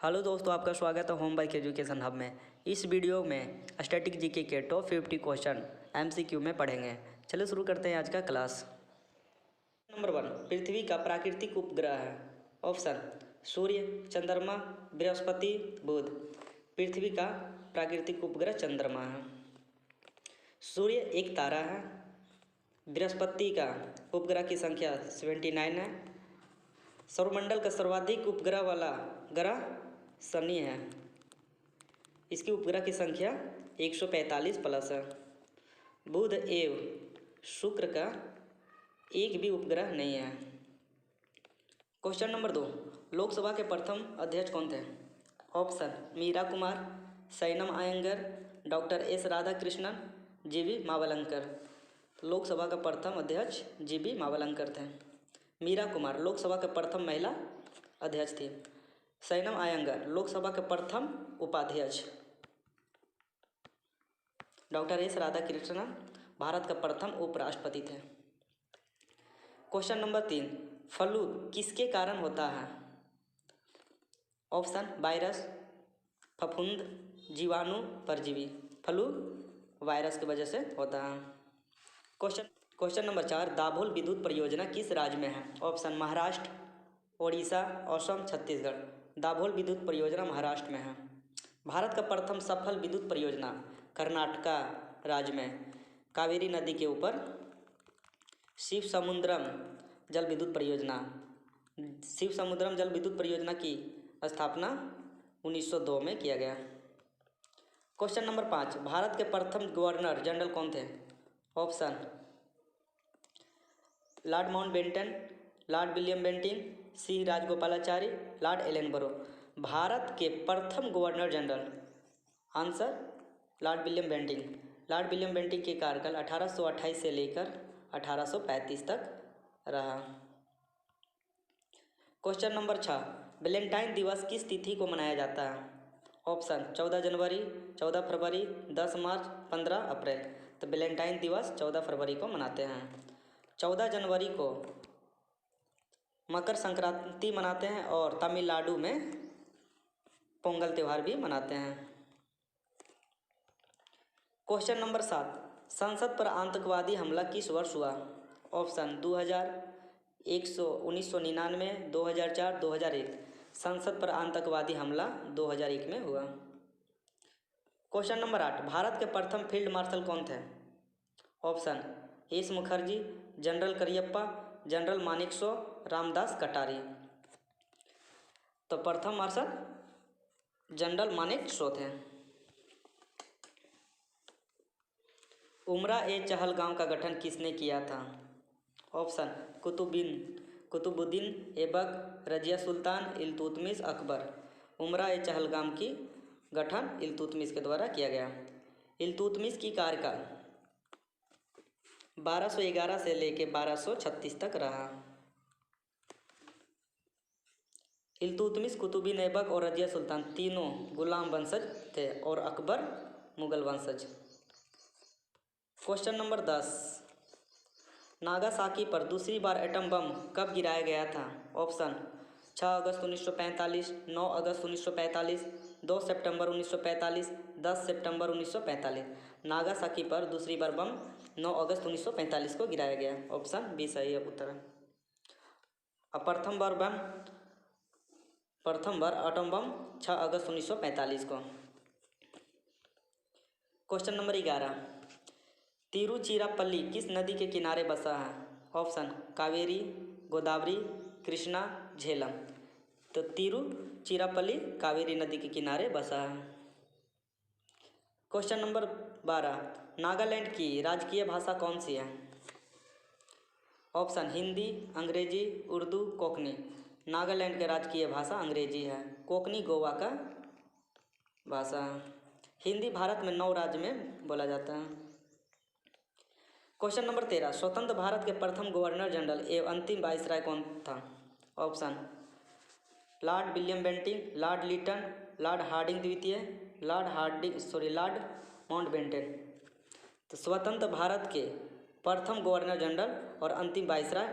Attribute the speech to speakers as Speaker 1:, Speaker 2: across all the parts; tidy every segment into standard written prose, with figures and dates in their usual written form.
Speaker 1: Hello दोस्तों, आपका स्वागत है होम बाइक एजुकेशन हब में। इस वीडियो में स्टैटिक जीके के टॉप 50 क्वेश्चन एमसीक्यू में पढ़ेंगे। चलिए शुरू करते हैं आज का क्लास। नंबर 1, पृथ्वी का प्राकृतिक उपग्रह है। ऑप्शन सूर्य, चंद्रमा, बृहस्पति, बुध। पृथ्वी का प्राकृतिक उपग्रह चंद्रमा है। सूर्य एक तारा है। बृहस्पति का उपग्रह की संख्या 79 है। सौरमंडल का सर्वाधिक उपग्रह वाला ग्रह शनि है। इसकी उपग्रह की संख्या 145 प्लस है। बुध एवं शुक्र का एक भी उपग्रह नहीं है। क्वेश्चन नंबर 2, लोकसभा के प्रथम अध्यक्ष कौन थे? ऑप्शन मीरा कुमार, सैनम Ayyangar, doctor S Radhakrishnan, GV Mavalankar. Lok Sabha का प्रथम अध्यक्ष जीवी मावलंकर थे। मीरा कुमार लोकसभा के प्रथम महिला अध्यक्ष थी। सैनम अयंगर लोकसभा के प्रथम उपाध्यक्ष। डॉक्टर एस राधाकृष्णन भारत का प्रथम उपराष्ट्रपति थे। क्वेश्चन नंबर 3, फ्लू किसके कारण होता है? ऑप्शन वायरस, फफूंद, जीवाणु, परजीवी। फ्लू वायरस की वजह से होता है। क्वेश्चन नंबर 4, दाभोल विद्युत परियोजना किस राज्य में है? ऑप्शन महाराष्ट्र, ओडिशा, असम, छत्तीसगढ़। दाभोल विद्युत परियोजना महाराष्ट्र में है। भारत का प्रथम सफल विद्युत परियोजना कर्नाटका राज्य में कावेरी नदी के ऊपर शिवसमुद्रम जल विद्युत परियोजना। शिवसमुद्रम जल विद्युत परियोजना की स्थापना 1902 में किया गया। क्वेश्चन नंबर 5, भारत के प्रथम गवर्नर जनरल कौन थे? Option Lord Mountbatten, Lord William Bentinck, C Rajagopalachari, Lord Ellenborough. Bharat के प्रथम governor general answer Lord William Bentinck. Lord William Bentinck के कार्यकाल 1828 से लेकर 1835 तक रहा। क्वेश्चन नंबर 6, वैलेंटाइन दिवस किस तिथि को मनाया जाता है? ऑप्शन 14 जनवरी, 14 फरवरी, 10 मार्च, 15 अप्रैल। तो वैलेंटाइन दिवस 14 फरवरी को मनाते हैं। 14 जनवरी को मकर संक्रांति मनाते हैं और तमिलनाडु में पोंगल त्यौहार भी मनाते हैं। क्वेश्चन नंबर 7, संसद पर आतंकवादी हमला किस वर्ष हुआ? ऑप्शन 2000, 1999, 2004, 2001। संसद पर आतंकवादी हमला 2001 में हुआ। क्वेश्चन नंबर 8, भारत के प्रथम फील्ड मार्शल कौन थे? Option S Mukherjee, general Cariappa, general Manekshaw, Ramdas कटारी। तो प्रथम मार्शल जनरल मानेकशॉ थे। उमरा ए चहलगांव का गठन किसने किया था? ऑप्शन कुतुबुद्दीन ऐबक, रजिया सुल्तान, इल्तुतमिश, अकबर। उमरा ए चहलगांव की गठन इल्तुतमिश के द्वारा किया गया। इल्तुतमिश की कार्यकाल 1211 से लेकर 1236 तक रहा। इल्तुतमिश, कुतुबुद्दीन ऐबक और रजिया सुल्तान तीनों गुलाम वंशज थे और अकबर मुगल वंशज। क्वेश्चन नंबर 10, नागासाकी पर दूसरी बार एटम बम कब गिराया गया था? ऑप्शन 6 अगस्त 1945, 9 अगस्त 1945, 2 सितंबर 1945, 10 सितंबर 1945। नागासाकी पर दूसरी बार बम 9 अगस्त 1945 को गिराया गया। ऑप्शन बी सही है उत्तर। अब प्रथम बार एटम बम 6 अगस्त 1945 को। क्वेश्चन नंबर 11, तिरुचिरापल्ली किस नदी के किनारे बसा है? ऑप्शन कावेरी, गोदावरी, कृष्णा, झेलम। तो तिरुचिरापल्ली कावेरी नदी के किनारे बसा है। क्वेश्चन नंबर 12, नागालैंड की राजकीय भाषा कौन सी है? ऑप्शन हिंदी, अंग्रेजी, उर्दू, कोंकणी। नागालैंड की राजकीय भाषा अंग्रेजी है। कोंकणी गोवा का भाषा है। हिंदी भारत में 9 राज्य में बोला जाता है। क्वेश्चन नंबर 13, स्वतंत्र भारत के प्रथम गवर्नर जनरल एवं अंतिम वाइसराय कौन था? Option Lord William Bentinck, Lord Lytton, Lord Harding द्वितीय, लॉर्ड माउंटबेटन। तो स्वतंत्र भारत के प्रथम गवर्नर जनरल और अंतिम वाइसराय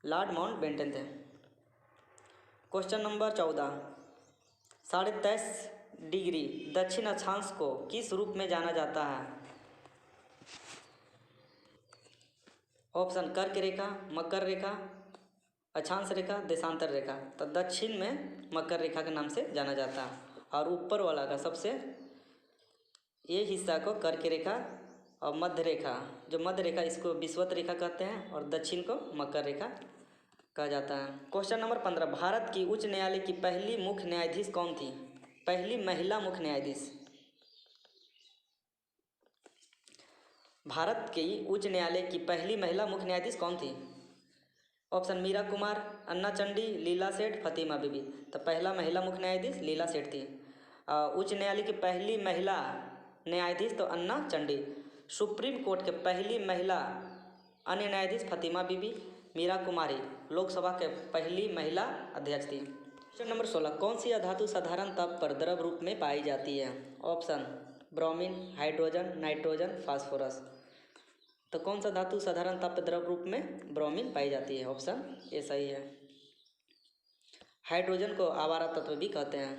Speaker 1: लॉर्ड माउंटबेटन थे। क्वेश्चन नंबर 14, डिग्री दक्षिण अक्षांश को किस रूप में जाना जाता है? ऑप्शन कर्क रेखा, मकर रेखा, अक्षांश रेखा, देशांतर रेखा। तो दक्षिण में मकर रेखा के नाम से जाना जाता है और ऊपर वाला का सबसे ये हिस्सा को कर्क रेखा और मध्य रेखा, जो मध्य रेखा इसको विषुवत रेखा कहते हैं और दक्षिण को मकर रेखा कहा जाता है। क्वेश्चन नंबर 15, भारत की उच्च न्यायालय की पहली मुख्य न्यायाधीश कौन थी? पहली महिला मुख्य न्यायाधीश। भारत की उच्च न्यायालय की पहली महिला मुख्य न्यायाधीश कौन थी? ऑप्शन मीरा कुमार, अन्ना चंडी, लीला सेठ, फतिमा बीबी। तो पहला महिला मुख्य न्यायाधीश लीला सेठ थी। उच्च न्यायालय की पहली महिला न्यायाधीश तो अन्ना चंडी। सुप्रीम कोर्ट के पहली महिला अन्य न्यायाधीश फतिमा बीबी। मीरा कुमारी लोकसभा के पहली महिला अध्यक्ष थी। क्वेश्चन नंबर 16, कौन सी अधातु साधारण ताप पर द्रव रूप में पाई जाती है? Option bromine, hydrogen, nitrogen, phosphorus. तो कौन सा धातु साधारण ताप पर द्रव रूप में ब्रोमीन पाई जाती है? ऑप्शन ये सही है। हाइड्रोजन को आवारा तत्व भी कहते हैं।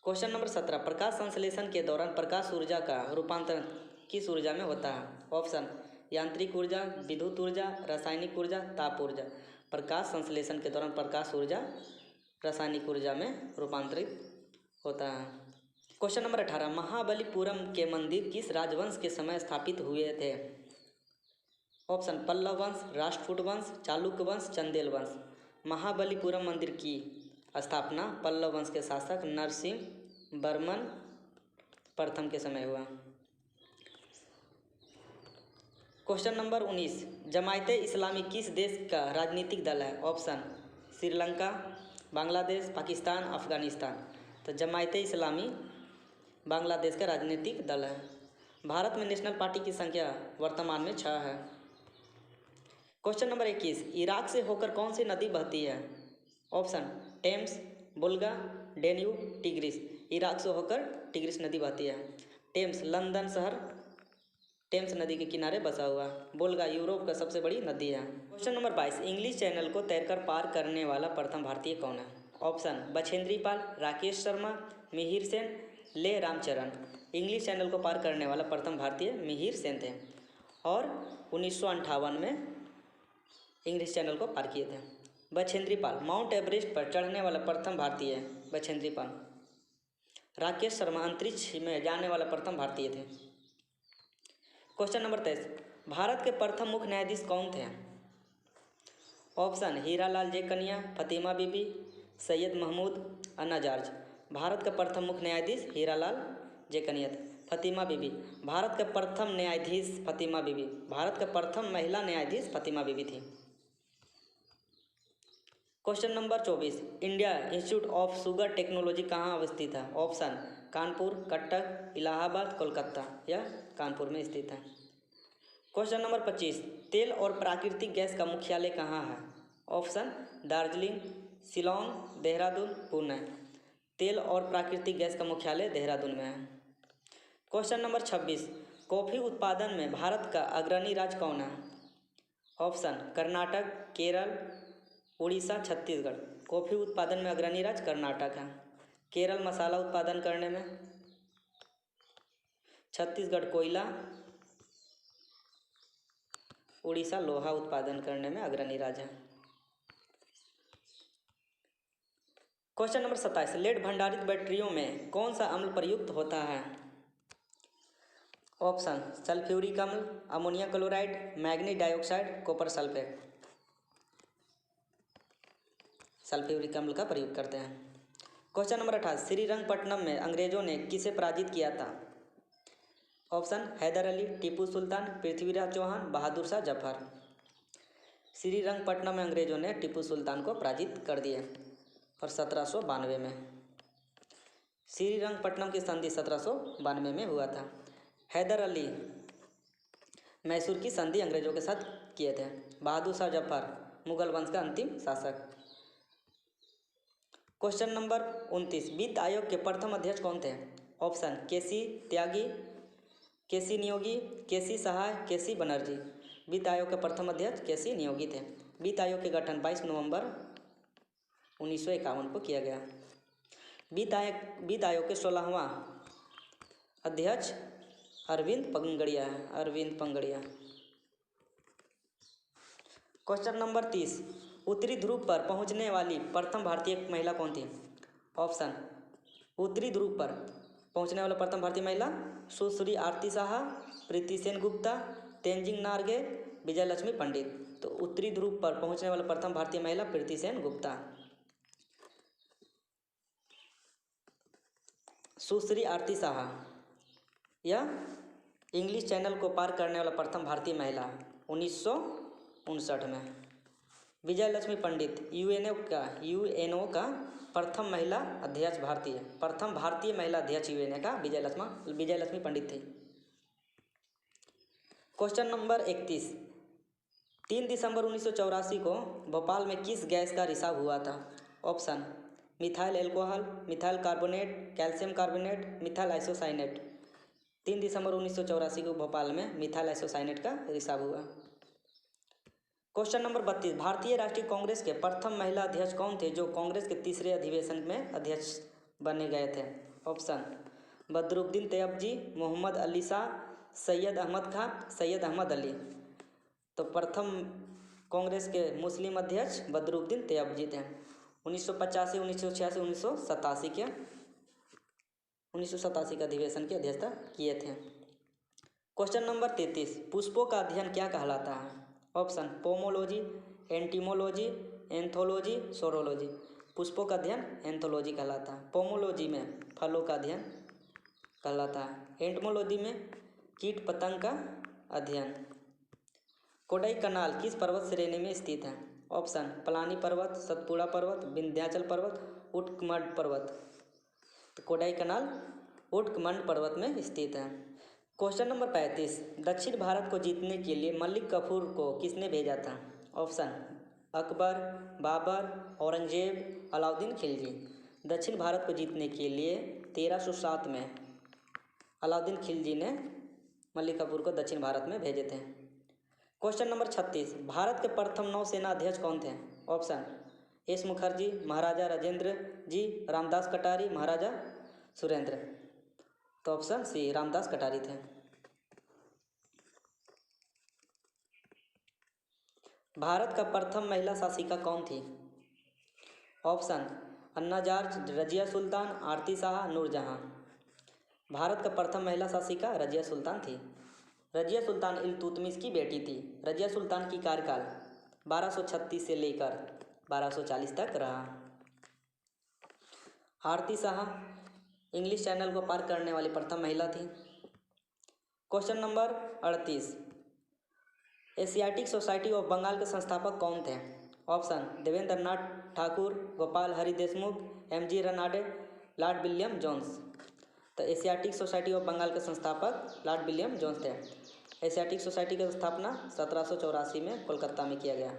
Speaker 1: क्वेश्चन नंबर 17, प्रकाश संश्लेषण के दौरान प्रकाश ऊर्जा का रूपांतरण किस ऊर्जा में होता है? ऑप्शन यांत्रिक ऊर्जा, विद्युत ऊर्जा, रासायनिक ऊर्जा, ताप ऊर्जा। प्रकाश संश्लेषण के दौरान प्रकाश ऊर्जा रासायनिक ऊर्जा में रूपांतरित होता है। क्वेश्चन नंबर 18, महाबलीपुरम के मंदिर किस राजवंश के समय स्थापित हुए थे? ऑप्शन पल्लव वंश, राष्ट्रकूट वंश, चालुक्य वंश, चंदेल वंश। महाबलीपुरम मंदिर की स्थापना पल्लव वंश के शासक नरसिंह वर्मन प्रथम के समय हुआ। क्वेश्चन नंबर 19, जमायते इस्लामी किस देश का राजनीतिक दल है? ऑप्शन श्रीलंका, बांग्लादेश, पाकिस्तान, अफगानिस्तान। तो जमायते इस्लामी बांग्लादेश का राजनीतिक दल है। भारत में नेशनल पार्टी की संख्या वर्तमान में 6 है। क्वेश्चन नंबर 21, इराक से होकर कौन सी नदी बहती है? Option Thames, Volga, Danube, Tigris. Iraq से होकर टिग्रिस नदी बहती है। टेम्स लंदन शहर टेम्स नदी के किनारे बसा हुआ। बुल्गा यूरोप का सबसे बड़ी नदी है। क्वेश्चन नंबर 22, इंग्लिश चैनल को तैरकर पार करने वाला प्रथम भारतीय कौन है? ऑप्शन बछेंद्री पाल, राकेश शर्मा, मिहिर सेन, ले रामचरण। इंग्लिश चैनल को पार करने वाला प्रथम भारतीय मिहिर सेन थे और 1958 में इंग्लिश चैनल को पार किए थे। बछेंद्री पाल, माउंट एवरेस्ट पर चढ़ने वाला प्रथम भारतीय बछेंद्री पाल। राकेश शर्मा अंतरिक्ष में जाने वाला प्रथम भारतीय थे। क्वेश्चन नंबर 23, भारत के प्रथम मुख्य न्यायाधीश कौन थे? ऑप्शन हीरालाल जेकनिया, फतिमा बीबी, सैयद महमूद, अन्ना जॉर्ज। भारत का प्रथम मुख्य न्यायाधीश हीरालाल जेकनिया थे। फतिमा बीबी, भारत का प्रथम न्यायाधीश फतिमा बीबी। भारत का प्रथम महिला न्यायाधीश फतिमा बीबी थी। Question number 24, India institute of sugar technology कहाँ अवस्थित है? ऑप्शन कानपुर, कटक, इलाहाबाद, कोलकाता। यह कानपुर में स्थित है। क्वेश्चन नंबर 25, तेल और प्राकृतिक गैस का मुख्यालय कहाँ है? ऑप्शन दार्जिलिंग, शिलोंग, देहरादून, पुणे। तेल और प्राकृतिक गैस का मुख्यालय देहरादून में है। क्वेश्चन नंबर 26, कॉफ़ी उत्पादन में भारत का अग्रणी राज्य कौन है? ऑप्शन कर्नाटक, केरल, उड़ीसा, छत्तीसगढ़। कॉफ़ी उत्पादन में अग्रणी राज्य कर्नाटक है। केरल मसाला उत्पादन करने में, छत्तीसगढ़ कोयला, उड़ीसा लोहा उत्पादन करने में अग्रणी राज्य है। क्वेश्चन नंबर 27, लेड भंडारित बैटरियों में कौन सा अम्ल प्रयुक्त होता है? ऑप्शन सल्फ्यूरिक अम्ल, ammonia chloride, manganese dioxide, copper sulphate. Sulphuric अम्ल का प्रयोग करते हैं। क्वेश्चन नंबर 28, श्रीरंगपट्टनम में अंग्रेजों ने किसे पराजित किया था? ऑप्शन हैदर अली, टीपू सुल्तान, पृथ्वीराज चौहान, बहादुर शाह जफर। श्रीरंगपट्टनम में अंग्रेजों ने टीपू सुल्तान को पराजित कर दिया और 1792 में श्रीरंगपट्टनम की संधि 1792 में हुआ था। हैदर अली मैसूर की संधि अंग्रेजों के साथ किए थे। बहादुर शाह जफर मुगल वंश का अंतिम शासक। क्वेश्चन नंबर 29, वित्त आयोग के प्रथम अध्यक्ष कौन थे? ऑप्शन केसी त्यागी, केसी नियोगी, केसी सहाय, केसी बनर्जी। वित्त आयोग के प्रथम अध्यक्ष केसी नियोगी थे। वित्त आयोग के गठन 22 नवंबर 1951 को किया गया। वित्त आयोग के 16वां अध्यक्ष अरविंद पंगड़िया। क्वेश्चन नंबर 30, उत्तरी ध्रुव पर पहुंचने वाली प्रथम भारतीय महिला कौन थी? ऑप्शन, उत्तरी ध्रुव पर पहुंचने वाला प्रथम भारतीय महिला सुश्री आरती साहा, प्रीति सेन गुप्ता, तेंजिंग नार्गे, विजयलक्ष्मी पंडित। तो उत्तरी ध्रुव पर पहुंचने वाला प्रथम भारतीय महिला प्रीति सेन गुप्ता। सुश्री आरती साहा या इंग्लिश चैनल को पार करने वाला प्रथम भारतीय महिला 1959 में। विजयलक्ष्मी पंडित यूएनओ का प्रथम महिला अध्यक्ष प्रथम भारतीय महिला अध्यक्ष यूएनओ का विजयलक्ष्मी पंडित थी। क्वेश्चन नंबर 31, 3 दिसंबर 1984 को भोपाल में किस गैस का रिसाव हुआ था? Option, methyl alcohol, methyl carbonate, calcium carbonate, methyl isocyanate. 3 दिसंबर 1984 को भोपाल में मिथाइल आइसोसाइनेट का रिसाव हुआ। क्वेश्चन नंबर 32, भारतीय राष्ट्रीय कांग्रेस के प्रथम महिला अध्यक्ष कौन थे जो कांग्रेस के तीसरे अधिवेशन में अध्यक्ष बने गए थे? ऑप्शन, बदरुद्दीन तैयबजी, मोहम्मद अली शाह, सैयद अहमद खां, सैयद अहमद अली। तो प्रथम कांग्रेस के मुस्लिम अध्यक्ष बदरुद्दीन तैयबजी थे। 1985, 1986, 1987 के अधिवेशन की अध्यक्षता किए थे। क्वेश्चन नंबर 33, पुष्पों का अध्ययन क्या कहलाता है? Option, pomology, entomology, anthology, serology. पुष्पों का अध्ययन एंथोलॉजी कहलाता है। पोमोलॉजी में फलों का अध्ययन कहलाता है। एंटमोलॉजी में कीट पतंग का अध्ययन। कोडाईकनाल किस पर्वत श्रेणी में स्थित है? ऑप्शन, पलानी पर्वत, सतपुड़ा पर्वत, विंध्याचल पर्वत, उटकमंड पर्वत। तो कोडाईकनाल उटकमंड पर्वत में स्थित है। क्वेश्चन नंबर 35, दक्षिण भारत को जीतने के लिए मलिक काफूर को किसने भेजा था? ऑप्शन, अकबर, बाबर, औरंगजेब, अलाउद्दीन खिलजी। दक्षिण भारत को जीतने के लिए 1307 में अलाउद्दीन खिलजी ने मलिक काफूर को दक्षिण भारत में भेजे थे। क्वेश्चन नंबर 36, भारत के प्रथम नौसेना अध्यक्ष कौन थे? ऑप्शन, एस मुखर्जी, महाराजा राजेंद्र जी, रामदास कटारी, महाराजा सुरेंद्र। तो ऑप्शन सी, रामदास कटारी थे। भारत का प्रथम महिला शासिका कौन थी? ऑप्शन, अन्ना जॉर्ज, रजिया सुल्तान, आरती शाह, नूरजहां। भारत का प्रथम महिला शासिका रजिया सुल्तान थी। रजिया सुल्तान इल्तुतमिश की बेटी थी। रजिया सुल्तान की कार्यकाल 1236 से लेकर 1240 तक रहा। आरती शाह इंग्लिश चैनल को पार करने वाली प्रथम महिला थी। Question number 38, Asiatic Society of Bengal के संस्थापक कौन थे? ऑप्शन, Devendra Nath Thakur, Gopal Hari Deshmukh, M G Ranade, Lord William Jones. तो एशियाटिक सोसाइटी ऑफ बंगाल के संस्थापक लॉर्ड विलियम जोन्स थे। एशियाटिक सोसाइटी की स्थापना 1784 में कोलकाता में किया गया।